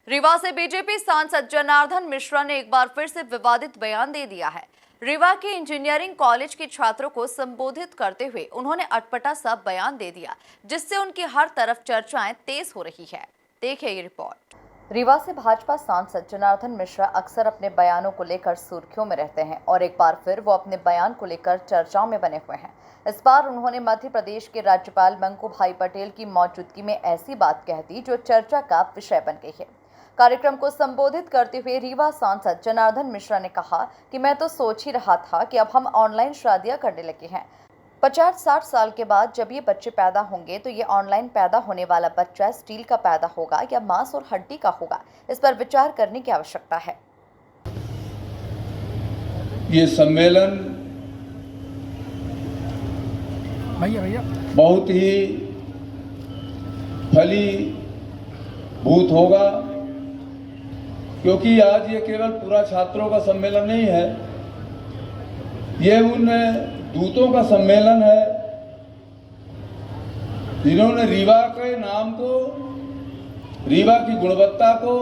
रीवा से बीजेपी सांसद जनार्दन मिश्रा ने एक बार फिर से विवादित बयान दे दिया है। रीवा के इंजीनियरिंग कॉलेज के छात्रों को संबोधित करते हुए उन्होंने अटपटा सा बयान दे दिया, जिससे उनकी हर तरफ चर्चाएं तेज हो रही है। देखिए ये रिपोर्ट। रीवा से भाजपा सांसद जनार्दन मिश्रा अक्सर अपने बयानों को लेकर सुर्खियों में रहते हैं और एक बार फिर वो अपने बयान को लेकर चर्चाओं में बने हुए हैं। इस बार उन्होंने मध्य प्रदेश के राज्यपाल मंकू भाई पटेल की मौजूदगी में ऐसी बात कह दी जो चर्चा का विषय बन गई है। कार्यक्रम को संबोधित करते हुए रीवा सांसद जनार्दन मिश्रा ने कहा कि मैं तो सोच ही रहा था कि अब हम ऑनलाइन शादियां करने लगे हैं। 50-60 साल के बाद जब ये बच्चे पैदा होंगे तो ये ऑनलाइन पैदा होने वाला बच्चा स्टील का पैदा होगा या मांस और हड्डी का होगा, इस पर विचार करने की आवश्यकता है। ये सम्मेलन भैया बहुत ही फलीभूत होगा, क्योंकि आज ये केवल पूरा छात्रों का सम्मेलन नहीं है, ये उन दूतों का सम्मेलन है जिन्होंने रीवा के नाम को, रीवा की गुणवत्ता को,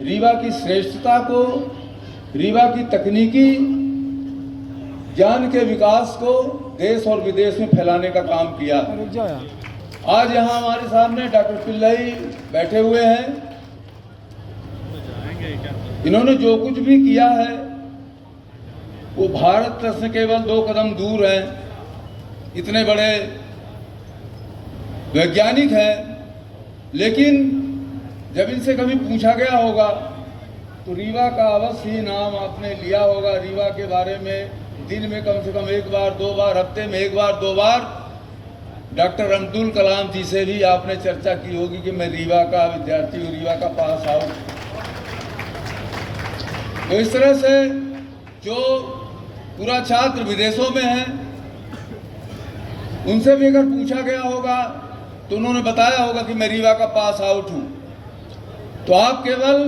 रीवा की श्रेष्ठता को, रीवा की तकनीकी ज्ञान के विकास को देश और विदेश में फैलाने का काम किया। आज यहाँ हमारे सामने डॉक्टर पिल्लई बैठे हुए हैं। इन्होंने जो कुछ भी किया है वो भारत से केवल 2 कदम दूर हैं। इतने बड़े वैज्ञानिक हैं, लेकिन जब इनसे कभी पूछा गया होगा तो रीवा का अवश्य ही नाम आपने लिया होगा। रीवा के बारे में दिन में कम से कम 1 बार 2 बार, हफ्ते में 1 बार 2 बार डॉक्टर अब्दुल कलाम जी से भी आपने चर्चा की होगी कि मैं रीवा का विद्यार्थी हूँ, रीवा का पास आउट। तो इस तरह से जो पूरा छात्र विदेशों में है, उनसे भी अगर पूछा गया होगा तो उन्होंने बताया होगा कि मैं रीवा का पास आउट हूं। तो आप केवल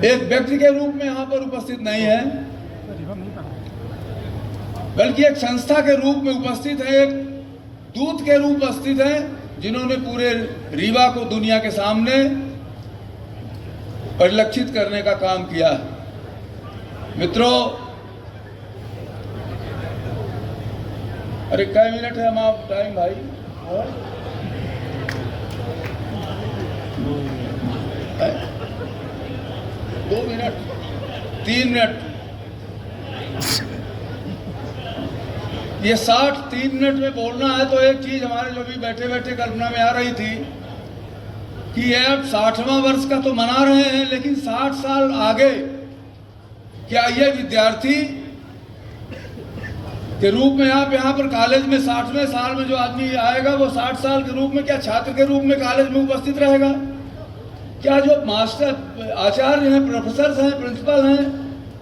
एक व्यक्ति के रूप में यहाँ पर उपस्थित नहीं है, बल्कि एक संस्था के रूप में उपस्थित है, एक दूत के रूप में उपस्थित है, जिन्होंने पूरे रीवा को दुनिया के सामने परिलक्षित करने का काम किया। मित्रों, अरे कई मिनट है हम आप टाइम भाई? 2 मिनट, 3 मिनट। ये 3 मिनट में बोलना है तो एक चीज हमारे जो भी बैठे बैठे कल्पना में आ रही थी कि ये अब 60वां वर्ष का तो मना रहे हैं, लेकिन 60 साल आगे क्या ये विद्यार्थी के रूप में आप यहाँ पर कॉलेज में 60वें साल में जो आदमी आएगा वो 60 साल के रूप में क्या छात्र के रूप में कॉलेज में उपस्थित रहेगा? क्या जो मास्टर आचार्य हैं, प्रोफेसर हैं, प्रिंसिपल हैं,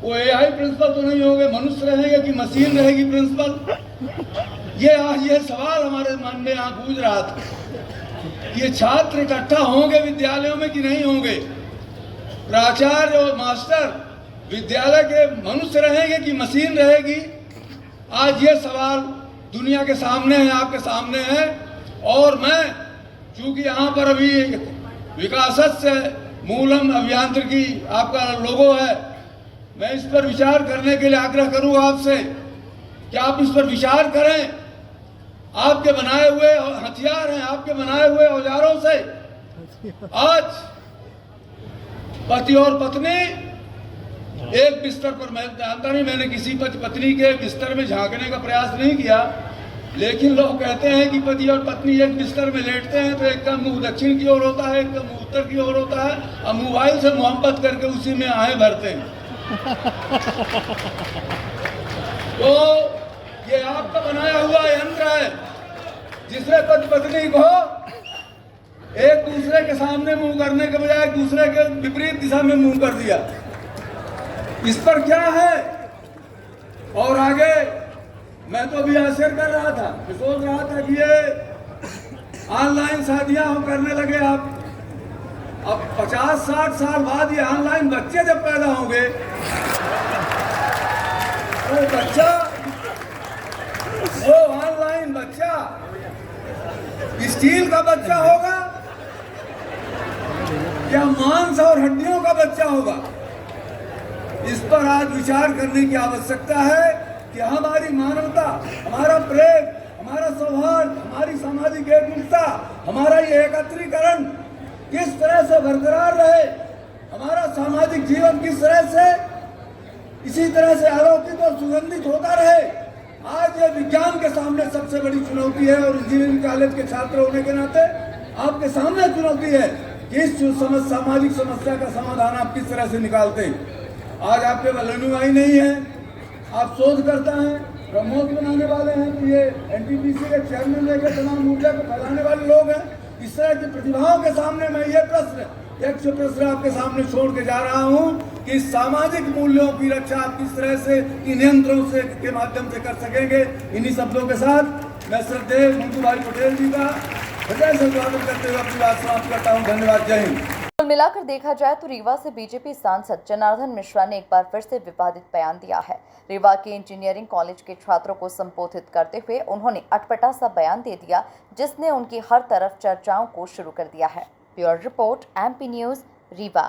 वो AI प्रिंसिपल तो नहीं होंगे, मनुष्य रहेंगे कि मशीन रहेगी प्रिंसिपल? ये सवाल हमारे मन में यहाँ गूंज रहा था। ये छात्र इकट्ठा होंगे विद्यालयों में कि नहीं होंगे? प्राचार्य और मास्टर विद्यालय के मनुष्य रहेंगे कि मशीन रहेगी? आज ये सवाल दुनिया के सामने है, आपके सामने है। और मैं चूंकि यहाँ पर अभी विकासत से मूलम अभियांत्रिकी आपका लोगो है, मैं इस पर विचार करने के लिए आग्रह करूँगा आपसे कि आप इस पर विचार करें। आपके बनाए हुए हथियार हैं, आपके बनाए हुए औजारों से आज पति और पत्नी एक बिस्तर पर, मैं जानता नहीं, मैंने किसी पत्नी के बिस्तर में झांकने का प्रयास नहीं किया, लेकिन लोग कहते हैं कि पति और पत्नी एक बिस्तर में लेटते हैं तो एक का मुंह दक्षिण की ओर होता है, एक का मुंह उत्तर की ओर होता है, और मोबाइल से मोहब्बत करके उसी में आए भरते हैं। तो ये आपका बनाया हुआ यंत्र है जिसने पति पत्नी को एक दूसरे के सामने मुंह करने के बजाय एक दूसरे के विपरीत दिशा में मुंह कर दिया। इस पर क्या है? और आगे मैं तो अभी आश्चर्य कर रहा था, मैं सोच रहा था कि ये ऑनलाइन शादियां हम करने लगे। आप अब 50-60 साल बाद ये ऑनलाइन बच्चे जब पैदा होंगे तो बच्चा, वो ऑनलाइन बच्चा स्टील का बच्चा होगा मांस और हड्डियों का बच्चा होगा। इस पर आज विचार करने की आवश्यकता है कि हमारी मानवता, हमारा प्रेम, हमारा सौहार्द, हमारी सामाजिक एकजुटता, हमारा ये एकत्रीकरण किस तरह से बरकरार रहे, हमारा सामाजिक जीवन किस तरह से इसी तरह से आलोकित और सुगंधित होता रहे। आज ये विज्ञान के सामने सबसे बड़ी चुनौती है और इंजीनियरिंग कॉलेज के छात्र होने के नाते आपके सामने चुनौती है कि इस सामाजिक समस्या का समाधान आप किस तरह से निकालते हैं। आज आपके पास अनुयायी नहीं है, आप शोधकर्ता हैं, प्रमोद बनाने वाले हैं, तो ये एनटीपीसी के चेयरमैन लेकर तमाम ऊर्जा को फैलाने वाले लोग हैं। इस तरह की प्रतिभाओं के सामने मैं ये एक प्रश्न आपके सामने छोड़ के जा रहा हूं कि सामाजिक मूल्यों की रक्षा आप किस तरह से इन यंत्रों से के माध्यम से कर सकेंगे। इन्हीं शब्दों के साथ मैं श्रद्धेय मंटू भाई पटेल जी का हृदय से स्वागत करते हुए अपनी बात समाप्त करता हूं। धन्यवाद, जय हिंद। कुल मिलाकर देखा जाए तो रीवा से बीजेपी सांसद जनार्दन मिश्रा ने एक बार फिर से विवादित बयान दिया है। रीवा के इंजीनियरिंग कॉलेज के छात्रों को संबोधित करते हुए उन्होंने अटपटा सा बयान दे दिया जिसने उनकी हर तरफ चर्चाओं को शुरू कर दिया है। Bureau report, MP news, Rewa.